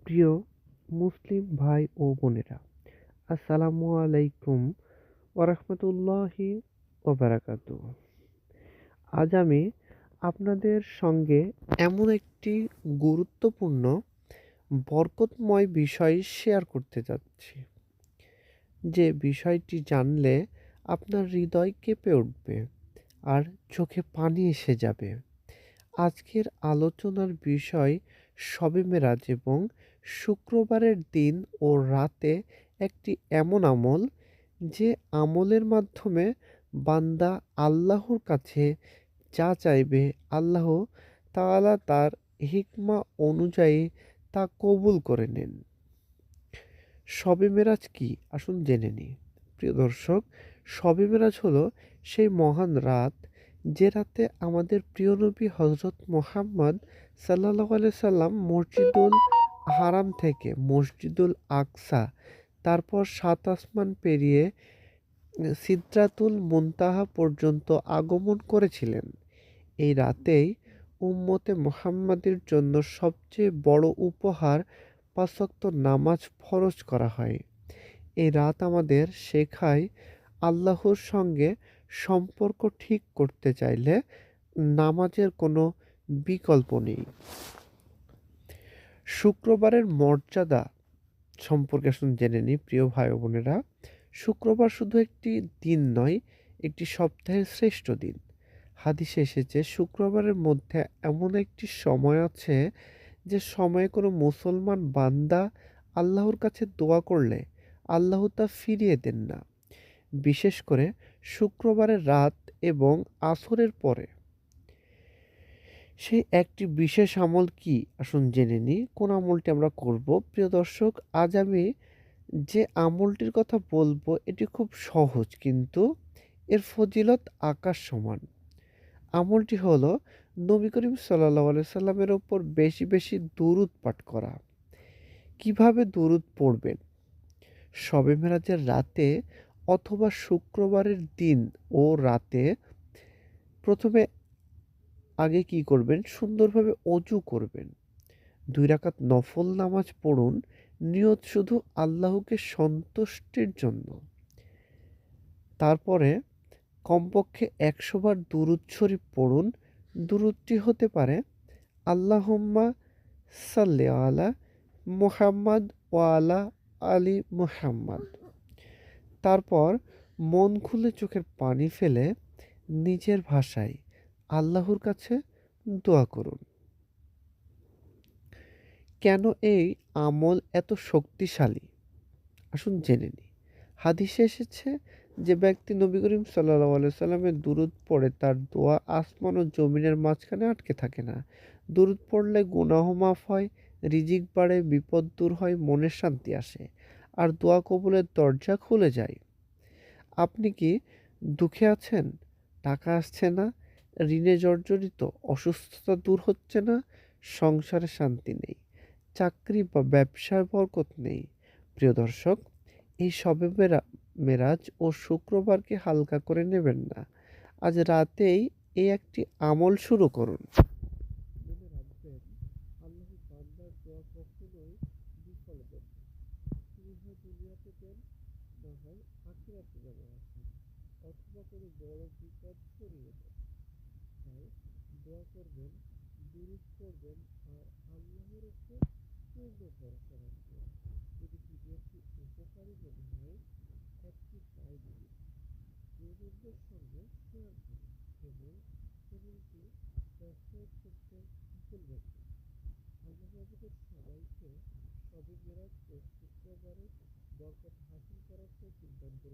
প্রিয় মুসলিম ভাই ও বোনেরা, আসসালামু আলাইকুম ওরহমতুল্লাহি ওবারাকাতুহ। আজ আমি আপনাদের সঙ্গে এমন একটি গুরুত্বপূর্ণ বরকতময় বিষয় শেয়ার করতে যাচ্ছি, যে বিষয়টি জানলে আপনার হৃদয় কেঁপে উঠবে আর চোখে পানি এসে যাবে। আজকের আলোচনার বিষয় শবে মেরাজ এবং শুক্রবারের দিন ও রাতে একটি এমন আমল, যে আমলের মাধ্যমে বান্দা আল্লাহর কাছে যা চাইবে আল্লাহ তাআলা তার হিকমা অনুযায়ী তা কবুল করে নেন। শবে মেরাজ কি, আসুন জেনে নিই। প্রিয় দর্শক, শবে মেরাজ হলো সেই মহান রাত, যে রাতে আমাদের প্রিয় নবী হজরত মুহাম্মদ সাল্লাল্লাহু আলাইহি সাল্লাম মসজিদুল হারাম থেকে মসজিদুল আকসা, তারপর সাত আসমান পেরিয়ে সিদরাতুল মুনতাহা পর্যন্ত আগমন করেছিলেন। এই রাতেই উম্মতে মুহাম্মাদের জন্য সবচেয়ে বড় উপহার ৫ ওয়াক্ত নামাজ ফরজ করা হয়। এই রাত আমাদের শেখায় আল্লাহর সঙ্গে সম্পর্ক ঠিক করতে চাইলে নামাজের কোনো বিকল্প নেই। শুক্রবারের মর্যাদা সম্পর্কে আসুন জেনে নিই। প্রিয় ভাই ও বোনেরা, শুক্রবার শুধু একটি দিন নয়, একটি সপ্তাহের শ্রেষ্ঠ দিন। হাদিসে এসেছে, শুক্রবারের মধ্যে এমন একটি সময় আছে যে সময়ে কোনো মুসলমান বান্দা আল্লাহর কাছে দোয়া করলে আল্লাহ তা ফিরিয়ে দেন না, বিশেষ করে শুক্রবারের রাত এবং আসরের পরে। সেই একটি বিশেষ আমল কি, আসুন জেনে নিই। কোন আমলটি আমরা করব? প্রিয় দর্শক, আজ আমি যে আমলটির কথা বলবো এটি খুব সহজ, কিন্তু এর ফজিলত আকাশ সমান। আমলটি হলো নবী করিম সাল্লাল্লাহু আলাইহি সাল্লামের ওপর বেশি বেশি দুরূদ পাঠ করা। কিভাবে দুরূদ পড়বেন? শবে মেরাজের রাতে অথবা শুক্রবারের দিন ও রাতে প্রথমে আগে কি করবেন? সুন্দরভাবে অজু করবেন। ২ রাকাত নফল নামাজ পড়ুন, নিয়ত শুধু আল্লাহকে সন্তুষ্টির জন্য। তারপরে কমপক্ষে ১০০ বার দুরূদ শরীফ পড়ুন। দুরূদটি হতে পারে, আল্লাহুম্মা সাল্লি আলা মুহাম্মাদ ওয়া আলা আলি মুহাম্মাদ। তারপর মন খুলে চোখের পানি ফেলে নিজের ভাষায় আল্লাহর কাছে দোয়া করুন। কেন এই আমল এত শক্তিশালী, আসুন জেনে নিই। হাদিসে এসেছে, যে ব্যক্তি নবী করিম সাল্লাল্লাহু আলাইহি সাল্লামের দুরূদ পড়ে তার দোয়া আসমান ও জমিনের মাঝখানে আটকে থাকে না। দুরূদ পড়লে গুনাহ মাফ হয়, রিজিক বাড়ে, বিপদ দূর হয়, মনের শান্তি আসে, আর দোয়া কবুলের দরজা খুলে যায়। আপনি কি দুঃখে আছেন? টাকা আসছে না? ঋণে জর্জরিত? অসুস্থতা দূর হচ্ছে না? সংসারে শান্তি নেই? চাকরি বা ব্যবসায় বরকত নেই? প্রিয় দর্শক, এই শবে মেরাজ ও শুক্রবারকে হালকা করে নেবেন না। আজ রাতেই এই একটি আমল শুরু করুন। মনে রাখবেন, আল্লাহ বান্দার দোয়া কখনোই বিফল দেন না। তিনি হয় দুনিয়াতে দেন, না হয় আখিরাতে যেন আসেন, অথবা কোনো বড় বিপদ সরিয়ে দেন। তাই দোয়া করবেন, দুরূদ পড়বেন আর আল্লাহর উপর পূর্ণ ভরসা রাখবেন। যদি ভিডিওটি উপকারী মনে হয়, একটি লাইক দিন, প্রিয়জনদের সঙ্গে শেয়ার করুন এবং চ্যানেলটি সাবস্ক্রাইব করতে ভুলবেন না। আল্লাহ আমাদের সবাইকে শবে মেরাজ ও শুক্রবারে বরকত হাসিল করার তৌফিক দান করুন।